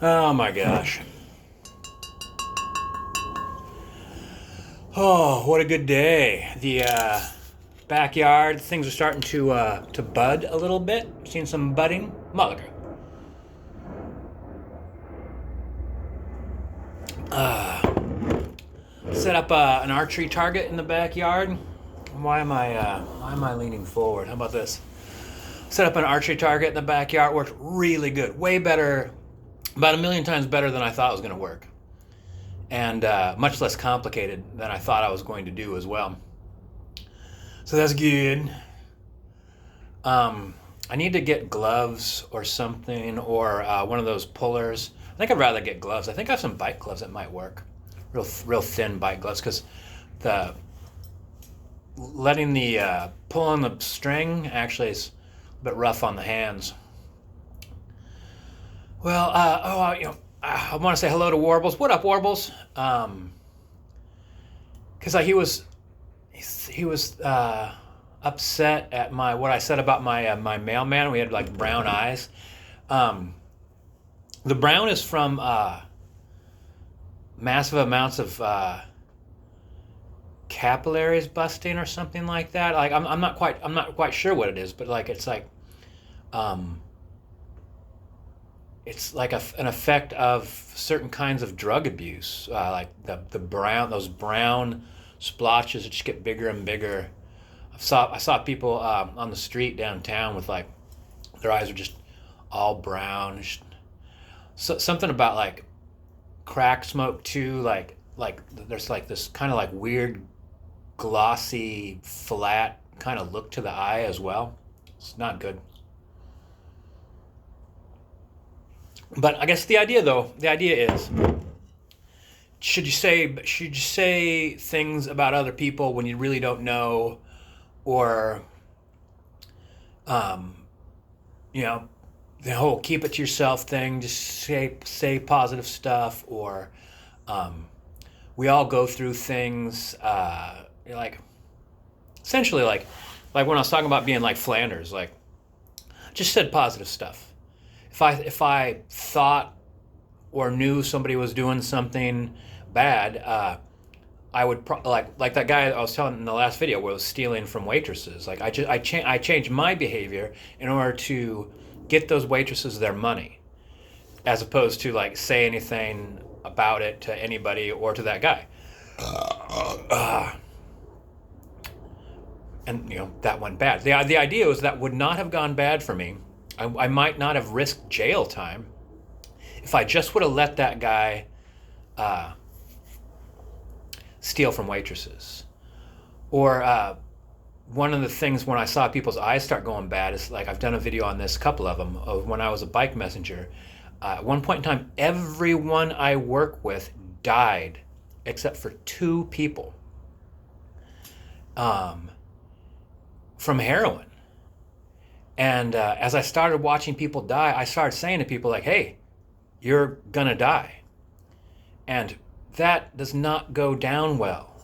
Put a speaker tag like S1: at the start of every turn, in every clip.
S1: Oh my gosh. Oh, what a good day. The backyard, things are starting to bud a little bit. Seeing some budding. Mother. Set up an archery target in the backyard. Why am I leaning forward? How about this? Set up an archery target in the backyard. Worked really good. Way better, about a million times better than I thought it was going to work. And much less complicated than I thought I was going to do as well. So that's good. I need to get gloves or something, or one of those pullers. I think I'd rather get gloves. I think I have some bike gloves that might work. Real thin bike gloves, because the letting the pull on the string actually is a bit rough on the hands. Well, I want to say hello to Warbles. What up, Warbles? Because he was upset at what I said about my mailman. We had like brown eyes. The brown is from massive amounts of capillaries busting or something like that. Like I'm not quite sure what it is, but like um, it's like an effect of certain kinds of drug abuse, like those brown splotches that just get bigger and bigger. I saw people on the street downtown with like their eyes are just all brown. So, something about like crack smoke too. Like there's like this kind of like weird glossy flat kind of look to the eye as well. It's not good. But I guess the idea is, should you say things about other people when you really don't know, or um, you know, the whole keep it to yourself thing. Just say positive stuff, or um, we all go through things. Like essentially, like when I was talking about being like Flanders, like just said positive stuff. If I thought or knew somebody was doing something bad, I would like that guy I was telling in the last video was stealing from waitresses. Like I changed my behavior in order to get those waitresses their money, as opposed to like say anything about it to anybody or to that guy. And that went bad. The idea was that would not have gone bad for me. I might not have risked jail time if I just would have let that guy steal from waitresses. Or one of the things when I saw people's eyes start going bad is, like, I've done a video on this, a couple of them, of when I was a bike messenger. At one point in time, everyone I work with died except for two people from heroin. And as I started watching people die, I started saying to people like, hey, you're gonna die. And that does not go down well.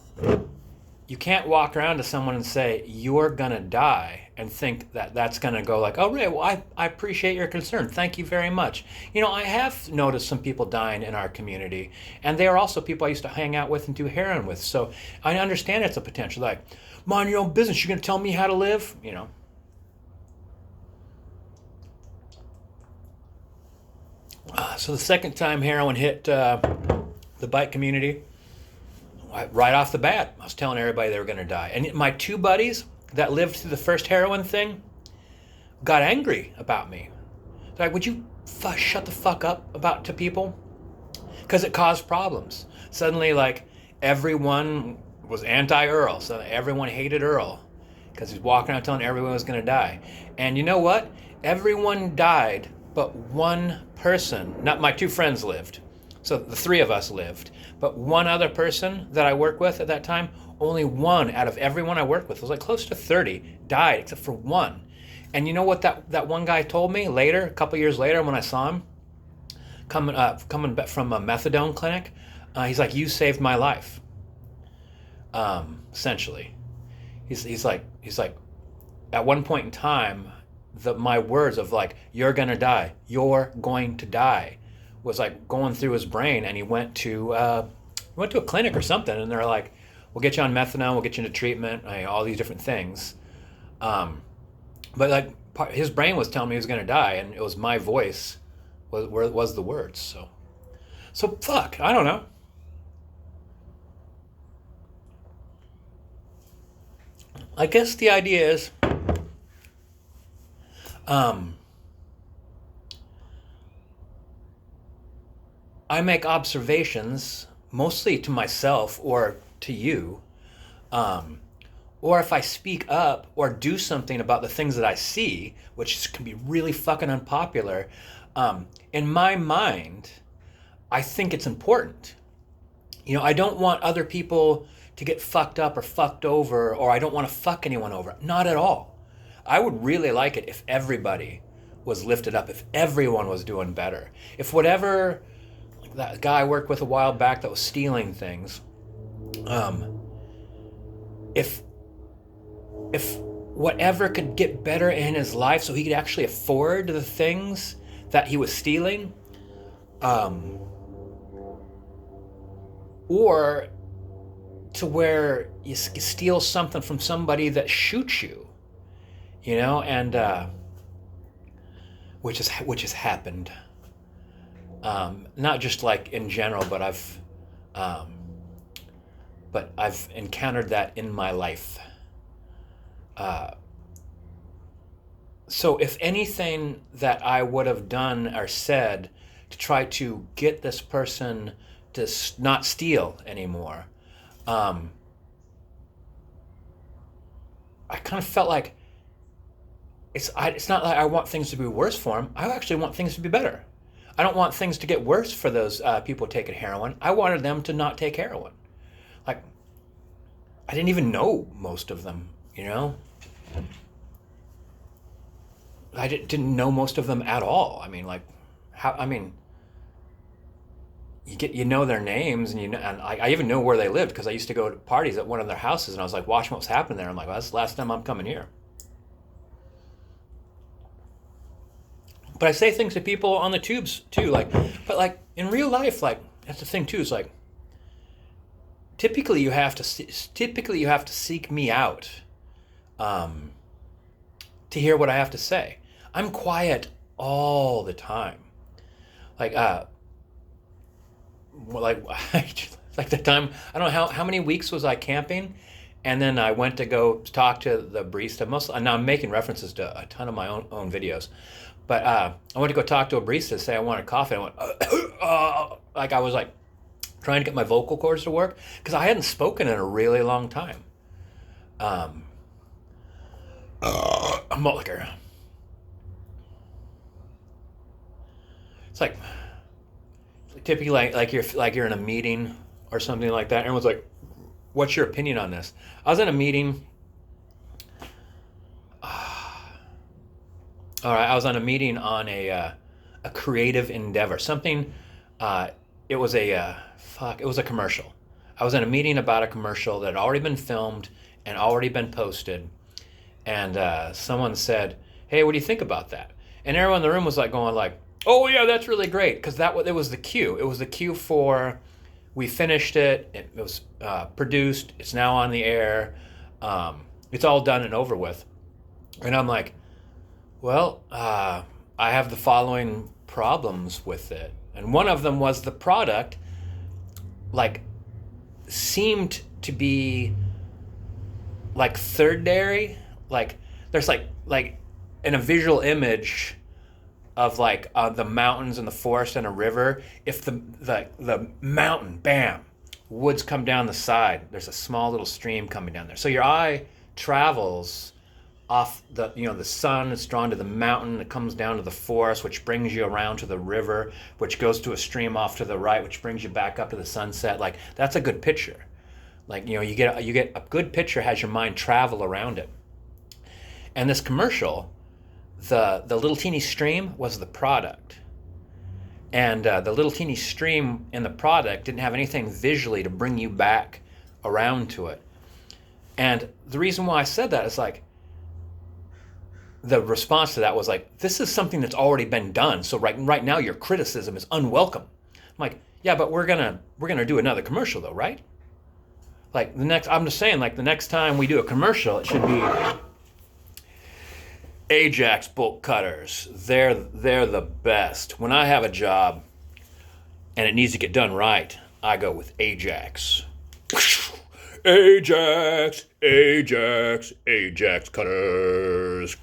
S1: You can't walk around to someone and say, you're gonna die, and think that that's gonna go like, oh, really? Well, I appreciate your concern. Thank you very much. I have noticed some people dying in our community, and they are also people I used to hang out with and do heroin with. So I understand it's a potential. Like, mind your own business. You're gonna tell me how to live? So the second time heroin hit the bike community, right off the bat, I was telling everybody they were going to die. And my two buddies that lived through the first heroin thing got angry about me. They're like, would you shut the fuck up to people? Because it caused problems. Suddenly, like, everyone was anti-Earl. So everyone hated Earl because he's walking around telling everyone was going to die. And you know what? Everyone died, but one person, not my two friends lived. So the three of us lived. But one other person that I worked with at that time, only one out of everyone I worked with, it was like close to 30, died except for one. And you know what that one guy told me later, a couple years later when I saw him, coming back from a methadone clinic? He's like, you saved my life. Essentially. He's like, at one point in time, my words of like, you're going to die, was like going through his brain, and he went to a clinic or something, and they're like, we'll get you on methadone, we'll get you into treatment, all these different things. But like his brain was telling me he was going to die, and it was my voice was the words. So fuck, I don't know. I guess the idea is, I make observations mostly to myself or to you, or if I speak up or do something about the things that I see, which can be really fucking unpopular, in my mind, I think it's important. I don't want other people to get fucked up or fucked over, or I don't want to fuck anyone over. Not at all. I would really like it if everybody was lifted up, if everyone was doing better. If whatever, like that guy I worked with a while back that was stealing things, if whatever could get better in his life so he could actually afford the things that he was stealing, or to where you steal something from somebody that shoots you, and which has happened, not just like in general, but I've encountered that in my life. So if anything that I would have done or said to try to get this person to not steal anymore, I kind of felt like it's not like I want things to be worse for him. I actually want things to be better. I don't want things to get worse for those people taking heroin. I wanted them to not take heroin. Like, I didn't even know most of them, I didn't know most of them at all. I mean, you know their names, and I even know where they lived, because I used to go to parties at one of their houses, and I was like watching what was happening there. I'm like, well, that's the last time I'm coming here. But I say things to people on the tubes too, but like in real life, like that's the thing too. Is like typically you have to seek me out, to hear what I have to say. I'm quiet all the time, like the time, I don't know how many weeks was I camping, and then I went to go talk to the barista. And now I'm making references to a ton of my own videos, but I went to go talk to a barista to say I wanted coffee. I went like I was like trying to get my vocal cords to work, because I hadn't spoken in a really long time. I'm like, it's like typically like you're in a meeting or something like that. Everyone's like, what's your opinion on this? I was in a meeting. All right, I was on a meeting on a creative endeavor. Something. It was a commercial. I was in a meeting about a commercial that had already been filmed and already been posted, and someone said, "Hey, what do you think about that?" And everyone in the room was like going like, "Oh yeah, that's really great," because it was the cue. It was the cue for, we finished it. It was produced. It's now on the air. It's all done and over with. And I'm like, well, I have the following problems with it. And one of them was the product, like, seemed to be like third-dairy. Like there's like in a visual image of like the mountains and the forest and a river. If the mountain, bam, woods come down the side, there's a small little stream coming down there. So your eye travels off the sun is drawn to the mountain, it comes down to the forest, which brings you around to the river, which goes to a stream off to the right, which brings you back up to the sunset. Like, that's a good picture. Like, you get a good picture, has your mind travel around it. And this commercial, the little teeny stream was the product. And the little teeny stream in the product didn't have anything visually to bring you back around to it. And the reason why I said that is like, the response to that was like, this is something that's already been done. So right now your criticism is unwelcome. I'm like, yeah, but we're gonna do another commercial though, right? Like I'm just saying, like the next time we do a commercial, it should be Ajax bolt cutters. They're the best. When I have a job and it needs to get done right, I go with Ajax. Ajax, Ajax, Ajax cutters.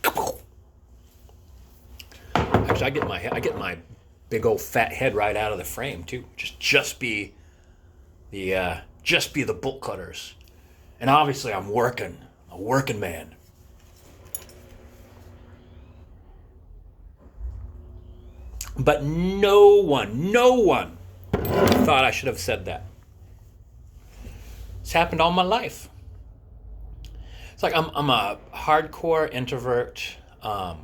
S1: Actually, I get my big old fat head right out of the frame too. Just be the bolt cutters. And obviously, I'm a working man. But no one thought I should have said that. It's happened all my life. It's like I'm a hardcore introvert. I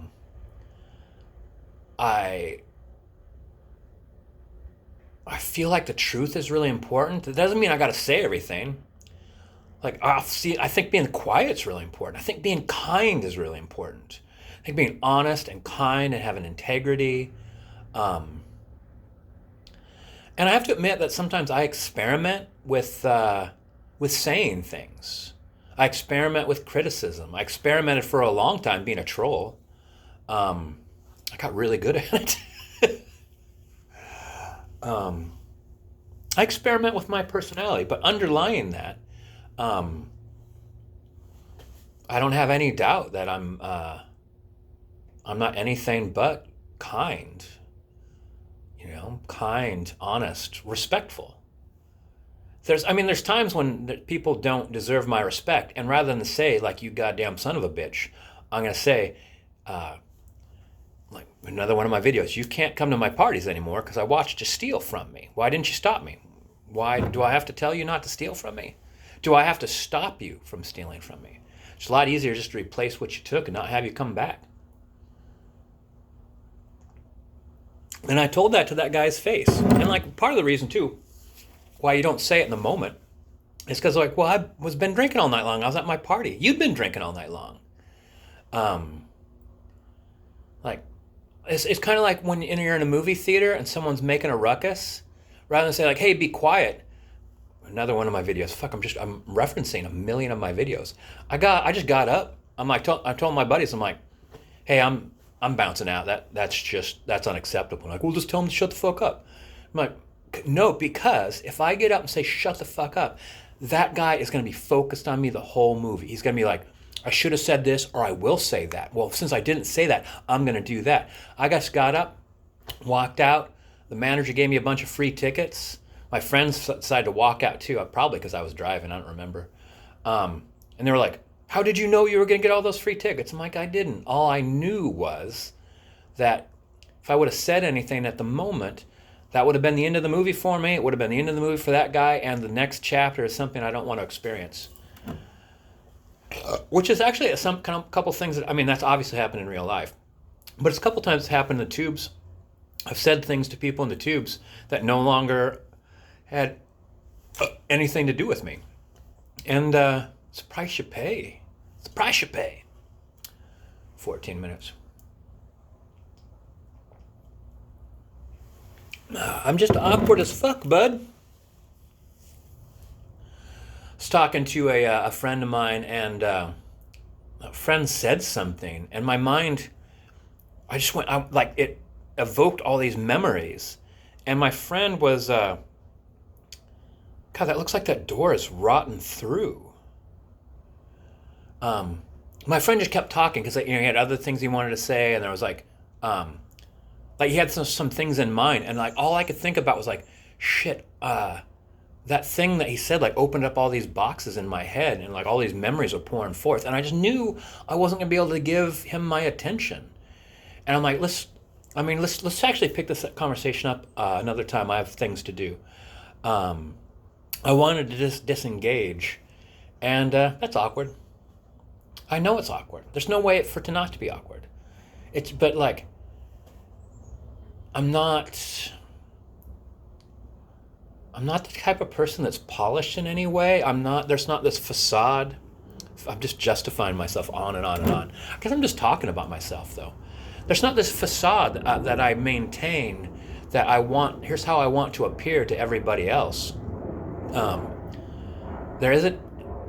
S1: feel like the truth is really important. It doesn't mean I got to say everything. Like I think being quiet is really important. I think being kind is really important. I think being honest and kind and having integrity. And I have to admit that sometimes I experiment with saying things. I experiment with criticism. I experimented for a long time being a troll. I got really good at it. I experiment with my personality, but underlying that, I don't have any doubt that I'm not anything but kind. Kind, honest, respectful. There's times when people don't deserve my respect, and rather than say like you goddamn son of a bitch, I'm gonna say, like another one of my videos, you can't come to my parties anymore because I watched you steal from me. Why didn't you stop me? Why do I have to tell you not to steal from me? Do I have to stop you from stealing from me? It's a lot easier just to replace what you took and not have you come back. And I told that to that guy's face. And like part of the reason too why you don't say it in the moment is because like, well, I was been drinking all night long. I was at my party. You'd been drinking all night long. Like it's kind of like when you're in a movie theater and someone's making a ruckus, rather than say like, hey, be quiet. Another one of my videos. Fuck, I'm referencing a million of my videos. I just got up. I told my buddies, I'm like, hey, I'm bouncing out. That's unacceptable. Like, well, just tell them to shut the fuck up. I'm like, no, because if I get up and say shut the fuck up, that guy is going to be focused on me the whole movie. He's going to be like, I should have said this, or I will say that. Well, since I didn't say that, I'm going to do that. I just got up, walked out. The manager gave me a bunch of free tickets. My friends decided to walk out too, probably because I was driving. I don't remember. And they were like, how did you know you were going to get all those free tickets? I'm like, I didn't. All I knew was that if I would have said anything at the moment, that would have been the end of the movie for me. It would have been the end of the movie for that guy, and the next chapter is something I don't want to experience. Which is actually couple things that's obviously happened in real life. But it's a couple times it's happened in the tubes. I've said things to people in the tubes that no longer had anything to do with me. And it's a price you pay. It's the price you pay. 14 minutes. I'm just awkward as fuck, bud. I was talking to a friend of mine, and a friend said something, and my mind, it evoked all these memories. And my friend was, God, that looks like that door is rotten through. My friend just kept talking because he had other things he wanted to say, and there was like he had some things in mind, and like all I could think about was like, shit, that thing that he said like opened up all these boxes in my head, and like all these memories were pouring forth, and I just knew I wasn't gonna be able to give him my attention. And I'm like, let's actually pick this conversation up another time. I have things to do. I wanted to just disengage, and that's awkward. I know it's awkward. There's no way for it to not to be awkward. But like, I'm not the type of person that's polished in any way. There's not this facade I'm just justifying myself on and on and on. Because I'm just talking about myself, though. There's not this facade that I maintain that I want, here's how I want to appear to everybody else. Um, there isn't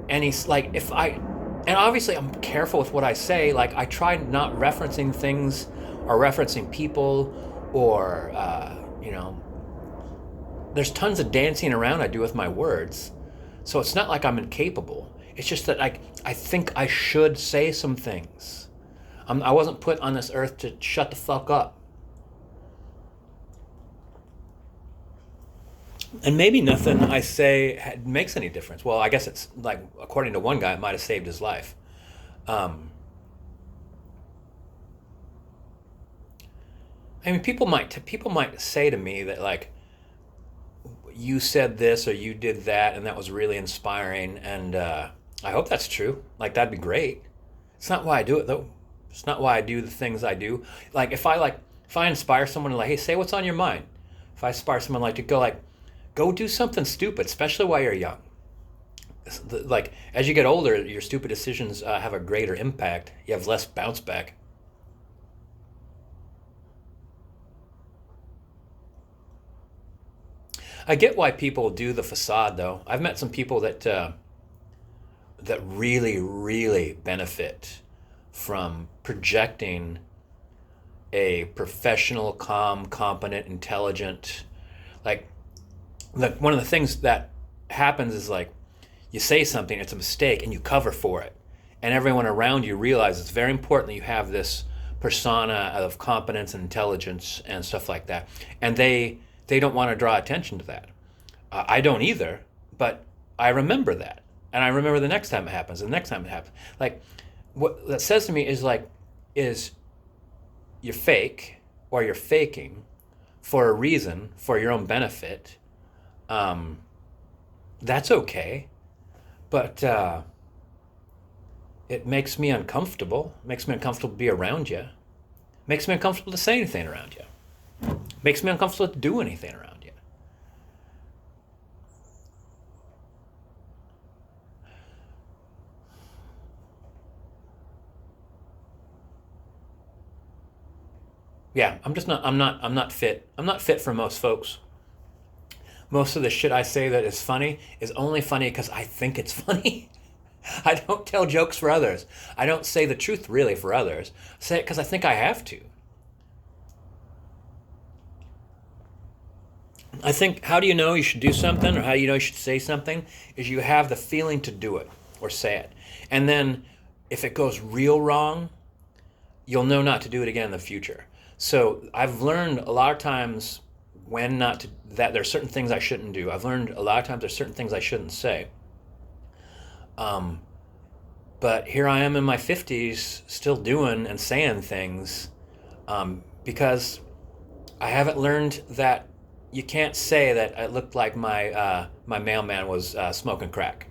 S1: any, like, if I, and obviously I'm careful with what I say. Like, I try not referencing things or referencing people or, there's tons of dancing around I do with my words. So it's not like I'm incapable. It's just that I think I should say some things. I wasn't put on this earth to shut the fuck up. And maybe nothing I say makes any difference. Well, I guess it's like, according to one guy, it might have saved his life. Um, I mean, people might say to me that, like, you said this or you did that, and that was really inspiring. And I hope that's true. Like, that'd be great. It's not why I do it, though. It's not why I do the things I do. Like, if I inspire someone, like, hey, say what's on your mind. If I inspire someone, like, to go do something stupid, especially while you're young. Like, as you get older, your stupid decisions have a greater impact. You have less bounce back. I get why people do the facade, though. I've met some people that really, really benefit from projecting a professional, calm, competent, intelligent. Like one of the things that happens is, like, you say something, it's a mistake, and you cover for it, and everyone around you realizes it's very important that you have this persona of competence and intelligence and stuff like that, and they don't want to draw attention to that. I don't either, but I remember that, and I remember the next time it happens, and the next time it happens. Like, what that says to me is, like, is you're fake, or you're faking for a reason, for your own benefit. That's okay, but it makes me uncomfortable. It makes me uncomfortable to be around you. It makes me uncomfortable to say anything around you. It makes me uncomfortable to do anything around you. Yeah, I'm not fit. I'm not fit for most folks. Most of the shit I say that is funny is only funny because I think it's funny. I don't tell jokes for others. I don't say the truth really for others. I say it because I think I have to. I think, how do you know you should do something, or how do you know you should say something, is you have the feeling to do it or say it. And then if it goes real wrong, you'll know not to do it again in the future. So I've learned a lot of times when not to, that there's certain things I shouldn't do. I've learned a lot of times there's certain things I shouldn't say. But here I am in my 50s still doing and saying things, because I haven't learned that you can't say that it looked like my mailman was smoking crack.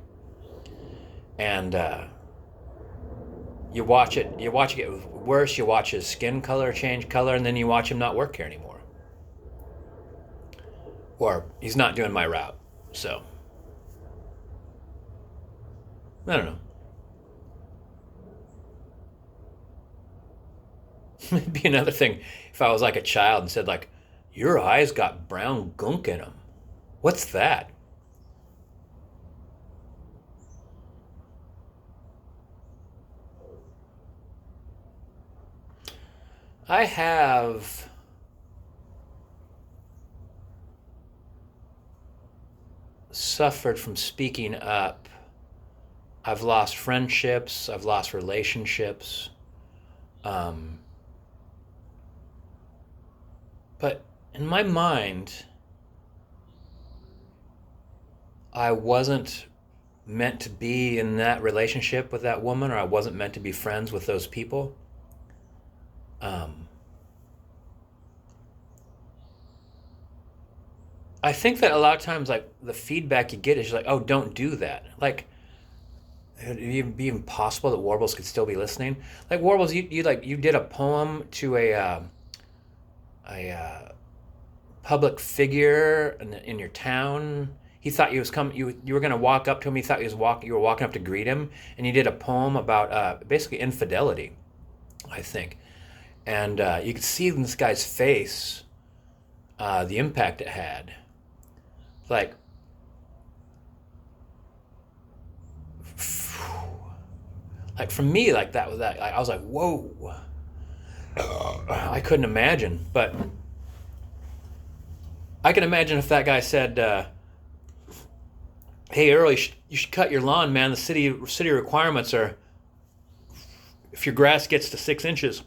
S1: And you watch it get worse. You watch his skin color change color, and then you watch him not work here anymore, or he's not doing my route. So I don't know. It'd be another thing if I was like a child and said, like, your eyes got brown gunk in them. What's that? I have suffered from speaking up. I've lost friendships. I've lost relationships. Um, but in my mind, I wasn't meant to be in that relationship with that woman, or I wasn't meant to be friends with those people. Um, I think that a lot of times, like, the feedback you get is like, "Oh, don't do that." Like, it'd even be impossible that Warbles could still be listening. Like, Warbles, you did a poem to a public figure in your town. He thought you was coming. You were gonna walk up to him. He thought you were walking up to greet him, and he did a poem about basically infidelity, I think. And you could see in this guy's face the impact it had. Like, for me, like that was that. I was like, whoa. I couldn't imagine, but I can imagine if that guy said, "Hey, Earl, you should cut your lawn, man. The city requirements are, if your grass gets to 6 inches,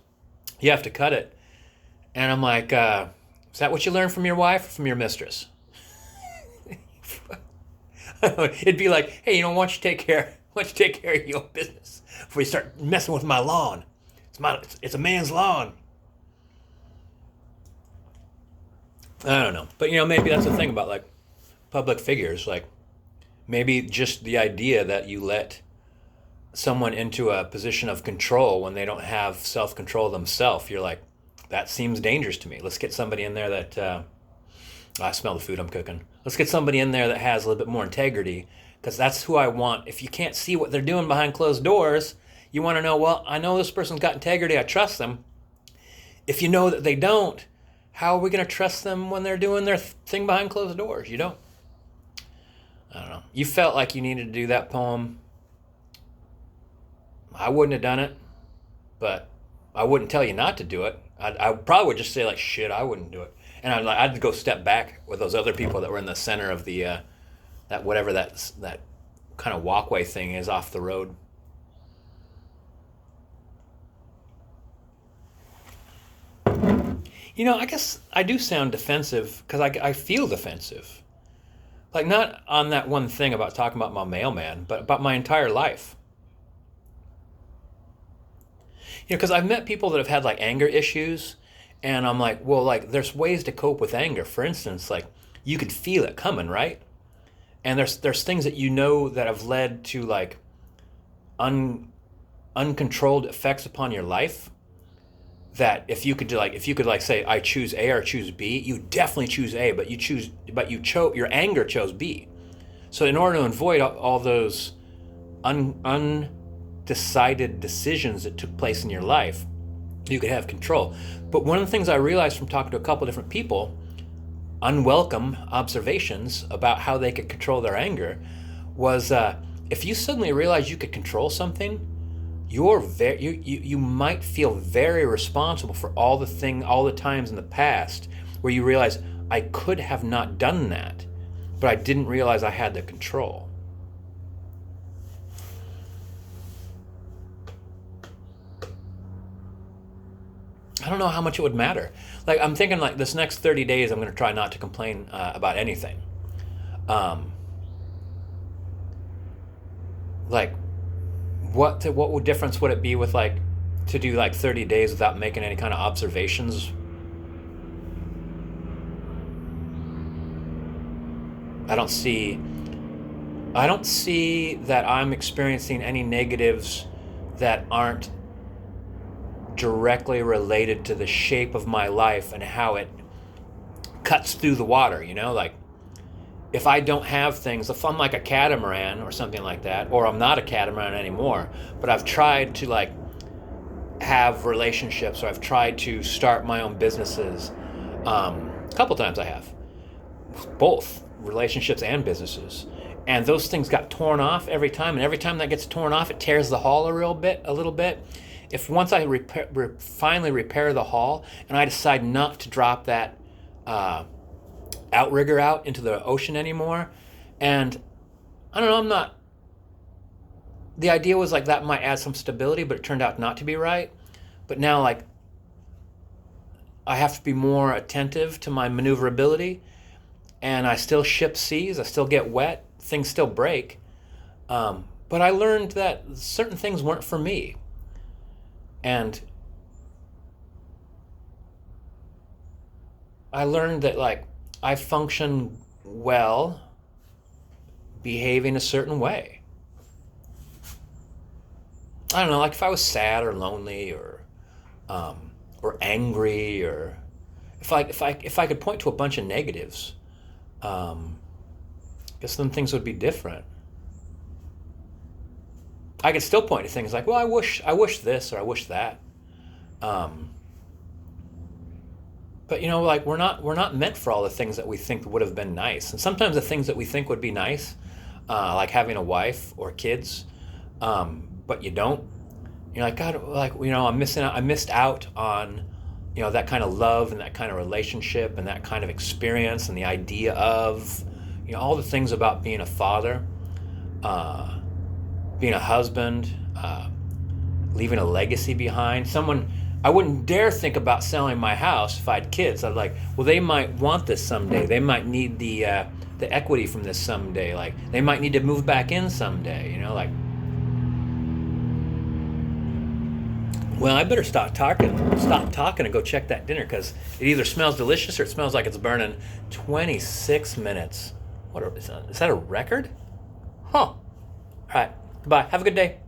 S1: you have to cut it." And I'm like, "Is that what you learned from your wife or from your mistress?" It'd be like, "Hey, why don't you take care of your own business before you start messing with my lawn? It's a man's lawn." I don't know, but maybe that's the thing about like public figures. Like, maybe just the idea that you let someone into a position of control when they don't have self-control themselves, you're like, that seems dangerous to me. Let's get somebody in there that I smell the food I'm cooking. Let's get somebody in there that has a little bit more integrity, because that's who I want. If you can't see what they're doing behind closed doors, you want to know, well, I know this person's got integrity. I trust them. If you know that they don't, how are we going to trust them when they're doing their thing behind closed doors? You don't. I don't know. You felt like you needed to do that poem. I wouldn't have done it, but I wouldn't tell you not to do it. I probably would just say like, shit, I wouldn't do it. And I'd go step back with those other people that were in the center of the, that whatever that kind of walkway thing is off the road. I guess I do sound defensive because I feel defensive. Like, not on that one thing about talking about my mailman, but about my entire life. Because I've met people that have had like anger issues, and I'm like, well, like there's ways to cope with anger. For instance, like you could feel it coming, right? And there's things that that have led to like uncontrolled effects upon your life. That if you could say I choose A or choose B, you definitely choose A, but your anger chose B. So in order to avoid all those undecided decisions that took place in your life, you could have control. But one of the things I realized from talking to a couple different people, unwelcome observations about how they could control their anger, was if you suddenly realize you could control something, you might feel very responsible for all the times in the past where you realize, I could have not done that, but I didn't realize I had the control. I don't know how much it would matter. Like, I'm thinking like this next 30 days, I'm going to try not to complain about anything. Like, what difference would it be with like to do like 30 days without making any kind of observations? I don't see that I'm experiencing any negatives that aren't directly related to the shape of my life and how it cuts through the water, like if I don't have things, if I'm like a catamaran or something like that, or I'm not a catamaran anymore, but I've tried to like have relationships, or I've tried to start my own businesses. A couple times I have, both relationships and businesses, and those things got torn off every time, and every time that gets torn off, it tears the hull a little bit. If once I finally repair the hull, and I decide not to drop that outrigger out into the ocean anymore, and I don't know, the idea was like that might add some stability, but it turned out not to be right. But now, like, I have to be more attentive to my maneuverability, and I still ship seas, I still get wet, things still break, but I learned that certain things weren't for me. And I learned that like I function well behaving a certain way. I don't know, like if I was sad or lonely or angry, or if I could point to a bunch of negatives, guess then things would be different. I could still point to things like, well, I wish this or I wish that. But like we're not meant for all the things that we think would have been nice. And sometimes the things that we think would be nice, like having a wife or kids, but you don't. You're like, God, like I'm missing out. I missed out on, that kind of love and that kind of relationship and that kind of experience and the idea of, all the things about being a father, being a husband, leaving a legacy behind. I wouldn't dare think about selling my house if I had kids. I'd like, well, they might want this someday. They might need the equity from this someday. Like, they might need to move back in someday. Like, well, I better stop talking and go check that dinner, because it either smells delicious or it smells like it's burning. 26 minutes. Is that a record? Huh. All right. Goodbye. Have a good day.